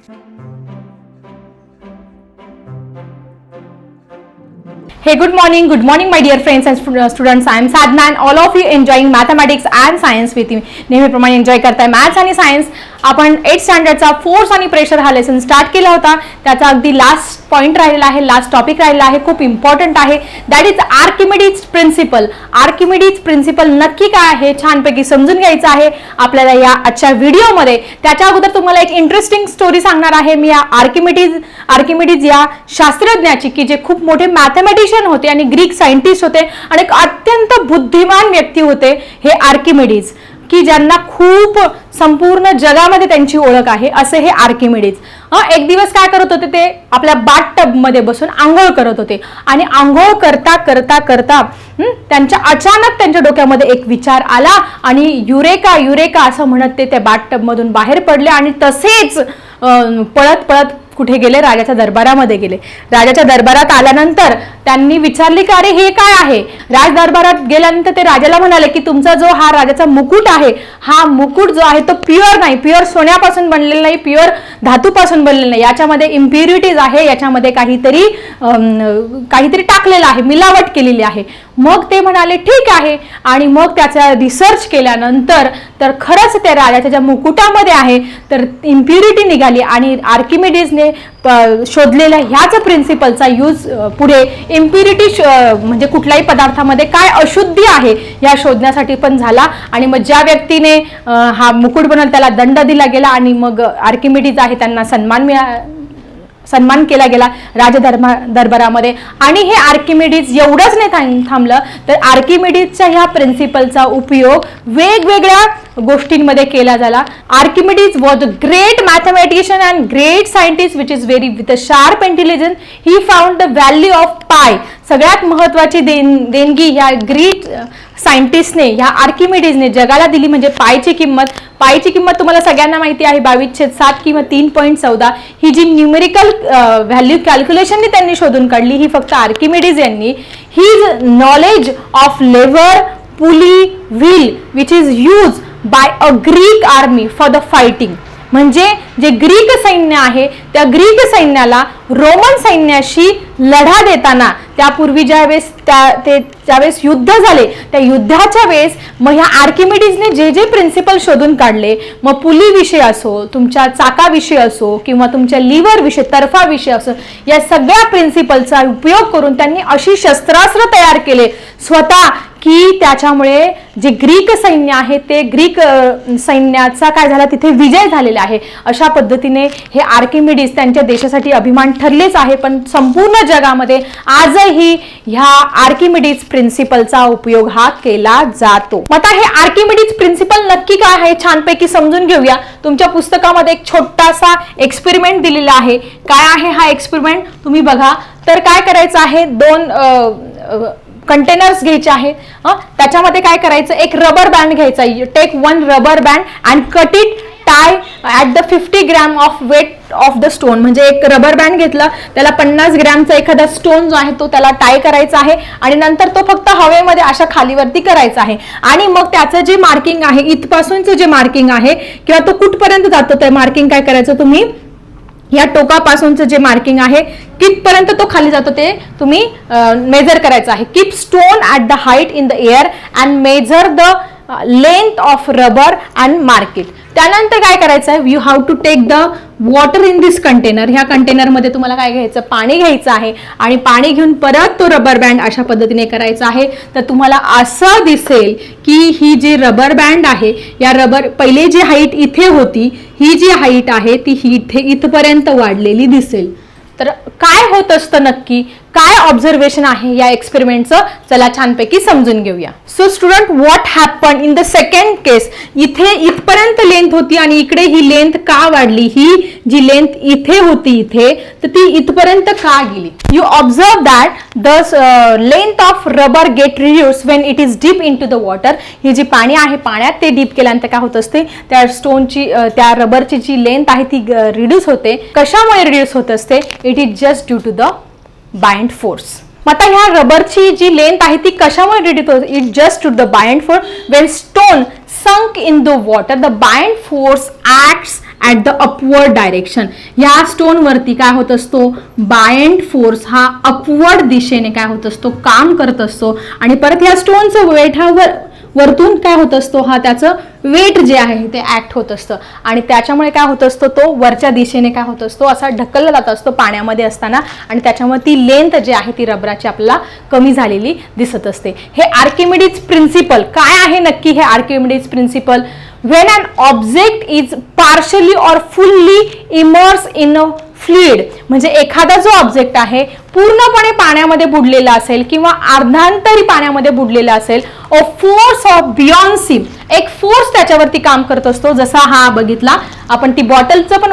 Hey, good morning my dear friends and students. I am Sadhna and all of you enjoying mathematics and science with me. नेहमीप्रमाणे enjoy करताय maths आणि science. आपण 8th स्टँडर्डचा force आणि pressure हा lesson start केला होता. त्याचा अगदी लास्ट पॉइंट राहिलेला आहे, लास्ट टॉपिक राहिलेला आहे, खूप इम्पॉर्टंट आहे. That is Archimedes principle. Archimedes principle नक्की काय आहे छानपैकी समजून घ्यायचं आहे आपल्याला या आजच्या व्हिडिओमध्ये. त्याच्या अगोदर तुम्हाला एक इंटरेस्टिंग स्टोरी सांगणार आहे मी या आर्किमिडीज या शास्त्रज्ञाची, की जे खूप मोठे मॅथमॅटिशियन होते आणि ग्रीक सायंटिस्ट होते आणि एक अत्यंत बुद्धिमान व्यक्ती होते हे आर्किमिडीज, की ज्यांना खूप संपूर्ण जगामध्ये त्यांची ओळख आहे असे हे आर्किमिडीज. एक दिवस काय करत होते ते आपल्या बाथटब मध्ये बसून आंघोळ करत होते आणि आंघोळ करता करता करता त्यांच्या अचानक त्यांच्या डोक्यामध्ये एक विचार आला आणि युरेका युरेका असं म्हणत ते त्या बाथटब मधून बाहेर पडले आणि तसेच पळत पळत कुठे गेले, राजाच्या दरबारामध्ये गेले. राजाच्या दरबारात आल्यानंतर त्यांनी विचारले की अरे हे काय आहे. राज दरबारात गेल्यानंतर ते राजाला म्हणाले की तुमचा जो हा राजाचा मुकुट आहे, हा मुकुट जो आहे तो प्युअर नाही, प्युअर सोन्यापासून बनलेला नाही, प्युअर धातूपासून बनलेला नाही, याच्यामध्ये इम्प्युरिटीज आहे, याच्यामध्ये काहीतरी टाकलेलं आहे, मिलावट केलेली आहे. मग ते म्हणाले ठीक आहे आणि मग त्याचा रिसर्च केल्यानंतर तर खरंच त्या राजाच्या ज्या मुकुटामध्ये आहे तर इम्प्युरिटी निघाली आणि आर्किमिडीजने शोधलेल्या ह्याच प्रिन्सिपलचा यूज पुढे इम्प्युरिटी म्हणजे कुठल्याही पदार्थामध्ये काय अशुद्धी आहे या शोधण्यासाठी पण झाला. आणि मग ज्या व्यक्तीने हा मुकुट बनवला त्याला दंड दिला गेला आणि मग आर्किमिडीज आहे त्यांना सन्मान केला गेला राज दरबारामध्ये. आणि हे आर्किमिडीज एवढंच नाही थांबलं तर आर्किमिडीजच्या ह्या प्रिन्सिपलचा उपयोग वेगवेगळ्या गोष्टींमध्ये केला झाला. Archimedes was a great mathematician and great scientist which is very with a sharp intelligence. He found the value of पाय. सगळ्यात महत्वाची देणगी ह्या ग्रीक सायंटिस्टने ह्या आर्किमिडीजने जगाला दिली म्हणजे पायची किंमत. पायची किंमत तुम्हाला सगळ्यांना माहिती आहे 22/7 किंवा 3.14. ही जी न्यूमेरिकल व्हॅल्यू कॅल्क्युलेशननी त्यांनी शोधून काढली ही फक्त आर्किमिडीज यांनी. His knowledge of lever pulley wheel which is use by a Greek army for the fighting. म्हणजे जे ग्रीक सैन्य आहे त्या ग्रीक सैन्याला रोमन सैन्याशी लढा देताना त्यापूर्वी ज्यावेळेस युद्ध झाले त्या युद्धाच्या वेळेस मग ह्या आर्किमिडीजने जे जे प्रिन्सिपल शोधून काढले, मग पुली विषय असो, तुमच्या चाकाविषयी असो किंवा तुमच्या लिव्हर विषय तर्फा विषय असो, या सगळ्या प्रिन्सिपलचा उपयोग करून त्यांनी अशी शस्त्रास्त्र तयार केले स्वतः की त्याच्यामुळे जे ग्रीक सैन्य आहे ते ग्रीक सैन्याचा काय झाला तिथे विजय झालेला आहे. अशा पद्धतीने हे आर्किमिडीज त्यांच्या देशासाठी अभिमान ठरलेच आहे, पण संपूर्ण जगामध्ये आजही ह्या आर्किमिडीज प्रिन्सिपलचा उपयोग हा केला जातो. आता हे आर्किमिडीज प्रिन्सिपल नक्की काय आहे छानपैकी समजून घेऊया. तुमच्या पुस्तकामध्ये एक छोटासा एक्सपेरिमेंट दिलेला आहे. काय आहे हा एक्सपेरिमेंट तुम्ही बघा. तर काय करायचं आहे, 2 कंटेनर्स घ्यायचे आहेत. त्याच्यामध्ये काय करायचं, एक रबर बँड घ्यायचा. Take 1 rubber band and cut it tie at the 50 gram of weight of the stone. म्हणजे एक रबर बँड घेतला, त्याला 50 ग्रॅमचा एखादा स्टोन जो आहे तो त्याला टाय करायचा आहे आणि नंतर तो फक्त हवेमध्ये अशा खालीवरती करायचा आहे. आणि मग त्याचं जे मार्किंग आहे, इथपासूनचं जे मार्किंग आहे किंवा तो कुठपर्यंत जातो ते मार्किंग काय करायचं तुम्ही, या टोकापासूनचं जे मार्किंग आहे कितपर्यंत तो खाली जातो ते तुम्ही मेजर करायचं आहे. Keep stone at the height in the air and measure the length of rubber and mark it. त्यानंतर काय करायचं आहे, you have to take the water in this container. ह्या कंटेनरमध्ये तुम्हाला काय घ्यायचं, पाणी घ्यायचं आहे आणि पाणी घेऊन परत तो रबर बँड अशा पद्धतीने करायचा आहे. तर तुम्हाला असं दिसेल की ही जी रबर बँड आहे या पहिले जी हाईट इथे होती ही जी हाईट आहे ती इथपर्यंत वाढलेली दिसेल. तर काय होत असतं नक्की, काय ऑब्झर्वेशन आहे या एक्सपेरिमेंटचं, चला छानपैकी समजून घेऊया. So student, what happen in the second case. इथे इथपर्यंत लेंथ होती आणि इकडे ही लेंथ का वाढली, ही जी लेंथ इथे होती इथे तर ती इथपर्यंत का गेली. You observe that the length of rubber get reduce when it is deep in to the water. ही जी पाणी आहे पाण्यात ते डीप केल्यानंतर काय होत असते, त्या स्टोनची त्या रबरची जी लेंथ आहे ती रिड्यूस होते. कशामुळे रिड्यूस होत असते, it is just due to the bind force. आता ह्या रबरची जी लेंथ आहे ती कशामुळे रिड्यूस होते, it just to the bind force. When stone sunk in the water, the buoyant force acts at the upward direction. ह्या स्टोनवरती काय होत असतो, बायंड फोर्स हा अपवर्ड दिशेने काय होत असतो, काम करत असतो. आणि परत ह्या स्टोनचं वेट हा वरतून काय होत असतो, हा त्याचं वेट जे आहे ते ऍक्ट होत असतं आणि त्याच्यामुळे काय होत असतो, तो वरच्या दिशेने काय होत असतो, असा ढकलला जात असतो पाण्यामध्ये असताना आणि त्याच्यामुळे ती लेंथ जी आहे ती रबराची आपल्याला कमी झालेली दिसत असते. हे आर्किमिडीज प्रिन्सिपल काय आहे नक्की, हे Archimedes principle, when an object is partially or fully immersed in a fluid, म्हणजे एखादा जो ऑब्जेक्ट आहे पूर्णपणे पाण्यामध्ये बुडलेला असेल किंवा अर्धांतरी पाण्यामध्ये बुडलेला असेल, a force of buoyancy, एक फोर्स त्याच्यावरती काम करत असतो. जसा हा बघितला आपण, ती बॉटलचं पण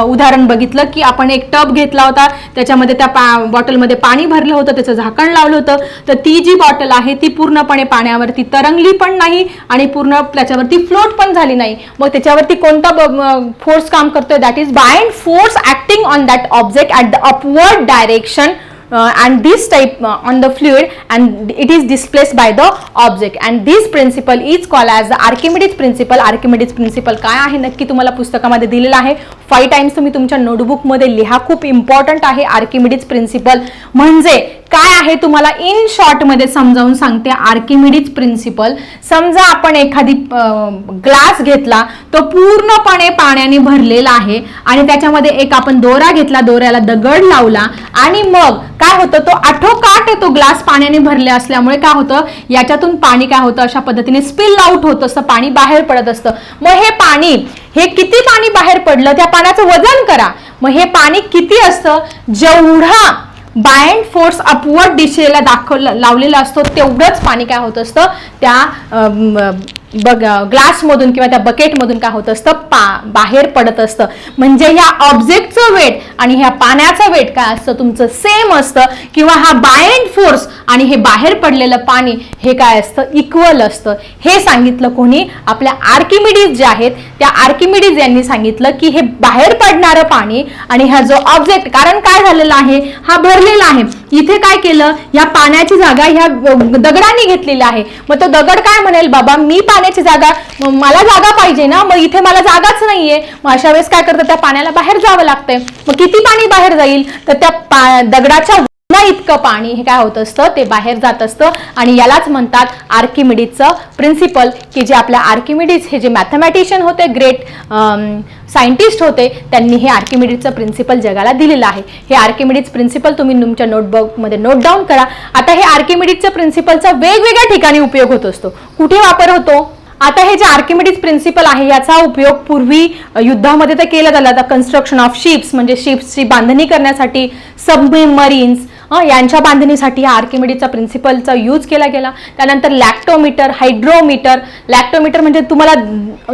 उदाहरण बघितलं की आपण एक टब घेतला होता, त्याच्यामध्ये त्या बॉटलमध्ये पाणी भरलं होतं, त्याचं झाकण लावलं होतं, तर ती जी बॉटल आहे ती पूर्णपणे पाण्यावरती तरंगली पण नाही आणि पूर्ण त्याच्यावरती फ्लोट पण झाली नाही. मग त्याच्यावरती कोणता फोर्स काम करतोय, that is buoyant force acting on that object at the upward direction and this type on the fluid and it is displaced by the object and this principle is called as the Archimedes principle. Archimedes principle काय आहे नक्की तुम्हाला पुस्तकामध्ये दिलेलं आहे, 5 times तुम्ही तुमच्या notebook मध्ये लिहा, खूप इम्पॉर्टंट आहे. आर्किमिडीज प्रिन्सिपल म्हणजे काय आहे तुम्हाला इन शॉर्ट मध्ये समजावून सांगते. आर्किमिडीज प्रिन्सिपल, समजा आपण एखादी ग्लास घेतला, तो पूर्णपणे पाण्याने भरलेला आहे आणि त्याच्यामध्ये एक आपण दोरा घेतला, दोऱ्याला दगड लावला आणि मग काय होतं, तो आठोकाठ तो ग्लास पाण्याने भरले असल्यामुळे काय होतं, याच्यातून पाणी काय होतं, अशा पद्धतीने स्पिल आउट होत असतं, पाणी बाहेर पडत असतं. मग हे पाणी, हे किती पाणी बाहेर पडलं, त्या पाण्याचं वजन करा. मग हे पाणी किती असतं, जेवढा बायंड फोर्स अपवर्ड दिशेला लावलेला असतो तेवढंच पाणी काय होत असतं, त्या ग्लासमधून किंवा त्या बकेटमधून काय होत असतं, बाहेर पडत असतं. म्हणजे ह्या ऑब्जेक्टचं वेट आणि ह्या पाण्याचं वेट काय असतं, तुमचं सेम असतं किंवा हा बायंड फोर्स आणि हे बाहेर पडलेलं पाणी हे काय असतं, इक्वल असतं. हे सांगितलं कोणी, आपल्या आर्किमिडीज जे आहेत त्या आर्किमिडीज यांनी सांगितलं की हे बाहेर पडणारं पाणी आणि हा जो ऑब्जेक्ट, कारण काय झालेलं आहे, हा भरलेला आहे, इथे काय केलं, ह्या पाण्याची जागा ह्या दगडाने घेतलेली आहे. मग तो दगड काय म्हणेल, बाबा मी पाण्याची जागा, मला जागा पाहिजे ना, मग इथे मला जागाच नाहीये. मग अशा वेळेस काय करतं, त्या पाण्याला बाहेर जावं लागतंय. मग किती पाणी बाहेर जाईल, तर त्या दगडाच्या इतकं पाणी हे काय होत असतं, ते बाहेर जात असतं आणि यालाच म्हणतात आर्किमिडीजचं प्रिन्सिपल, की जे आपल्या आर्किमिडीज हे जे मॅथमॅटिशियन होते, ग्रेट सायंटिस्ट होते, त्यांनी हे आर्किमिडीजचं प्रिन्सिपल जगाला दिलेलं आहे. हे आर्किमिडीज प्रिन्सिपल तुम्ही तुमच्या नोटबुकमध्ये नोट डाऊन करा. आता हे आर्किमिडीजच्या प्रिन्सिपलचा वेगवेगळ्या ठिकाणी उपयोग होत असतो. कुठे वापर होतो, आता हे जे आर्किमिडीज प्रिन्सिपल आहे याचा उपयोग पूर्वी युद्धामध्ये तर केला झाला. कन्स्ट्रक्शन ऑफ शिप्स, म्हणजे शिप्सची बांधणी करण्यासाठी, सबमरीन्स यांच्या बांधणीसाठी हा आर्किमिडीजचा प्रिन्सिपलचा यूज केला गेला. त्यानंतर लॅक्टोमीटर, हायड्रोमीटर. लॅक्टोमीटर म्हणजे तुम्हाला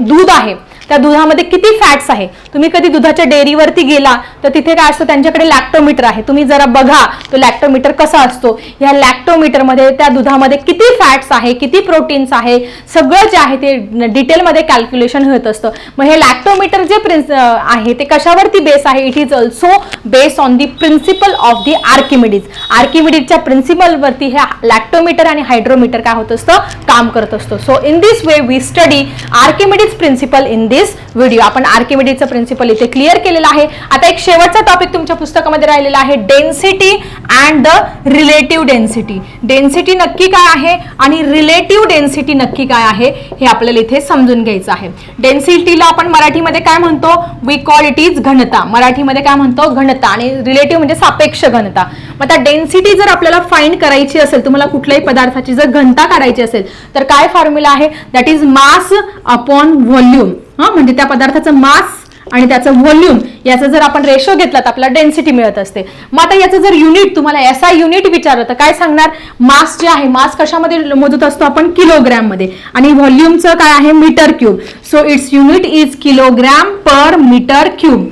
दूध आहे, त्या दुधामध्ये किती फॅट्स आहे, तुम्ही कधी दुधाच्या डेअरीवरती गेला तर तिथे काय असतं, त्यांच्याकडे लॅक्टोमीटर आहे, तुम्ही जरा बघा तो लॅक्टोमीटर कसा असतो. या लॅक्टोमीटरमध्ये त्या दुधामध्ये किती फॅट्स आहे, किती प्रोटीन्स आहे, सगळं जे आहे ते डिटेलमध्ये कॅल्क्युलेशन होत असतं. मग हे लॅक्टोमीटर जे आहे ते कशावरती बेस आहे, it is also base on the principle of the Archimedes. आर्किमिडीजच्या प्रिन्सिपलवरती हे लॅक्टोमीटर आणि हायड्रोमीटर काय होत असतं, काम करत असतो. So in this way we study Archimedes principle in this video. आपण आर्किमिडीजचं प्रिन्सिपल इथे क्लिअर केलेला आहे. आता एक शेवटचा टॉपिक तुमच्या पुस्तकामध्ये राहिलेला आहे, density and the relative density. Density नक्की काय आहे आणि रिलेटिव्ह डेन्सिटी नक्की काय आहे हे आपल्याला इथे समजून घ्यायचं आहे. डेन्सिटीला आपण मराठीमध्ये काय म्हणतो, वी कॉल इट इज घनता. मराठीमध्ये काय म्हणतो, घनता. आणि रिलेटिव्ह म्हणजे सापेक्ष घनता. मग आता डेन्सिटी जर आपल्याला फाइंड करायची असेल, तुम्हाला कुठल्याही पदार्थाची जर घनता काढायची असेल तर काय फॉर्म्युला आहे, that is mass upon volume. म्हणजे त्या पदार्थाचं मास आणि त्याचं व्हॉल्यूम याचा जर आपण रेशो घेतला तर आपल्याला डेन्सिटी मिळत असते. मग आता याचं जर युनिट तुम्हाला SI युनिट विचारलं तर काय सांगणार, मास जे आहे, मास कशामध्ये मोजत असतो आपण, किलोग्रॅम मध्ये, आणि व्हॉल्यूमचं काय आहे, metre cube. So its unit is kilogram per metre cube.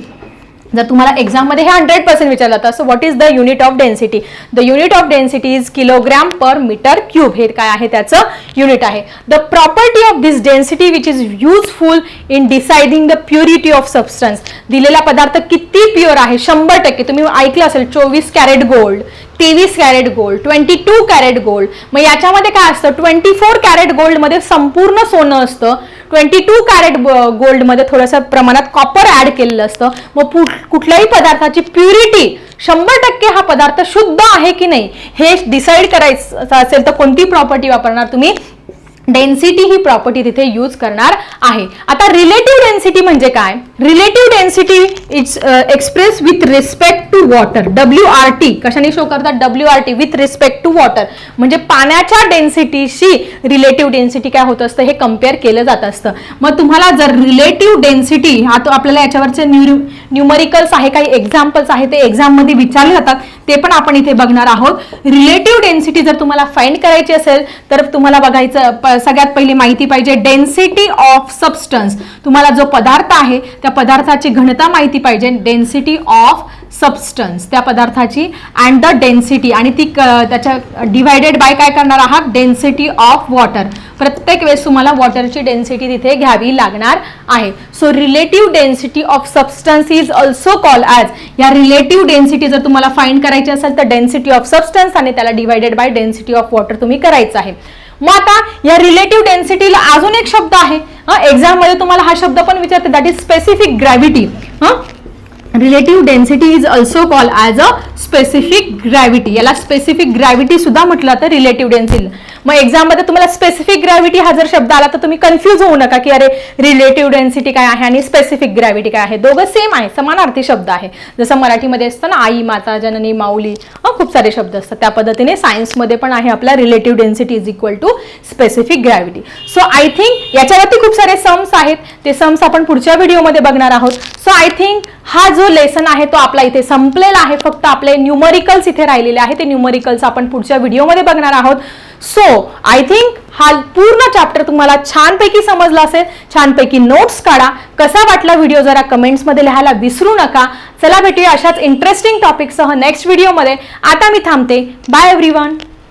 जर तुम्हाला एक्झाम मध्ये हे 100% विचारलं तर असं, what is the unit of density, the unit of density is kilogram per metre cube. हे काय आहे, त्याचं युनिट आहे. The property of this density which is useful in deciding the purity of substance. दिलेला पदार्थ किती प्युअर आहे, 100%. तुम्ही ऐकलं असेल 24 carat gold, 23 carat gold, 22 carat gold. मग याच्यामध्ये काय असतं, 24 कॅरेट गोल्ड मध्ये संपूर्ण सोनं असतं, 22 कॅरेट गोल्ड मध्ये थोडंसं प्रमाणात कॉपर ऍड केलेलं असतं. मग कुठल्याही पदार्थाची प्युरिटी 100% हा पदार्थ शुद्ध आहे की नाही हे डिसाईड करायचं असेल तर कोणती प्रॉपर्टी वापरणार तुम्ही, डेन्सिटी ही प्रॉपर्टी तिथे यूज करणार आहे. आता रिलेटिव्ह डेन्सिटी म्हणजे काय, relative density it's express with respect to water, WRT कशाने शो करतात, WRT with respect to water, म्हणजे पाण्याच्या डेन्सिटीशी रिलेटिव्ह डेन्सिटी काय होत असतं हे कम्पेअर केलं जात असतं. मग तुम्हाला जर रिलेटिव्ह डेन्सिटी हा तो आपल्याला याच्यावरचे न्यूमरिकल्स आहे, काही एक्झाम्पल्स आहे ते एक्झाम मध्ये विचारले जातात, ते पण आपण इथे बघणार आहोत. रिलेटिव्ह डेन्सिटी जर तुम्हाला फाइंड करायची असेल तर तुम्हाला बघायचं सगळ्यात पहिली माहिती पाहिजे डेन्सिटी ऑफ सबस्टन्स, तुम्हाला जो पदार्थ आहे त्या पदार्थाची घनता माहिती पाहिजे, डेन्सिटी ऑफ सबस्टन्स त्या पदार्थाची अँड द डेन्सिटी, आणि ती त्याच्या डिवायडेड बाय काय करणार आहात, डेन्सिटी ऑफ वॉटर. प्रत्येक वेळेस तुम्हाला वॉटरची डेन्सिटी तिथे घ्यावी लागणार आहे. So relative density of substance is also called as, या रिलेटिव्ह डेन्सिटी जर तुम्हाला फाइंड करायची असेल तर डेन्सिटी ऑफ सबस्टन्स आणि त्याला divided by density of water तुम्ही करायचं आहे. मग आता या रिलेटिव्ह डेन्सिटीला अजून एक शब्द आहे, एक्झाम मध्ये तुम्हाला हा शब्द पण विचारते, that is specific gravity. Relative density is also called as a specific gravity, याला स्पेसिफिक ग्रॅव्हिटी सुद्धा म्हटलं तर रिलेटिव्ह डेन्सिटी. मग एक्झाम मध्ये तुम्हाला स्पेसिफिक ग्रॅव्हिटी हा जर शब्द आला तर तुम्ही कन्फ्युज होऊ नका की अरे रिलेटिव्ह डेन्सिटी काय आहे आणि स्पेसिफिक ग्रॅव्हिटी काय आहे, दोघं सेम आहे, समानार्थी शब्द आहे. जसं मराठीमध्ये असतं ना आई, माता, जननी, माऊली, खूप सारे शब्द असतात, त्या पद्धतीने सायन्समध्ये पण आहे आपला relative density is equal to specific gravity. So I think याच्यावरती खूप सारे सम्स आहेत, ते सम्स आपण पुढच्या व्हिडिओमध्ये बघणार आहोत. सो आय थिंक हा जो लेसन आहे तो आपला इथे संपलेला आहे, फक्त आपले न्यूमरिकल्स इथे राहिलेले आहेत, ते न्यूमरिकल्स आपण पुढच्या व्हिडिओमध्ये बघणार आहोत. सो आय थिंक हा पूर्ण चॅप्टर तुम्हाला छानपैकी समजला असेल, छानपैकी नोट्स काढा. कसा वाटला व्हिडिओ जरा कमेंट्समध्ये लिहायला विसरू नका. चला भेटूया अशाच इंटरेस्टिंग टॉपिकसह नेक्स्ट व्हिडिओमध्ये. आता मी थांबते. Bye everyone.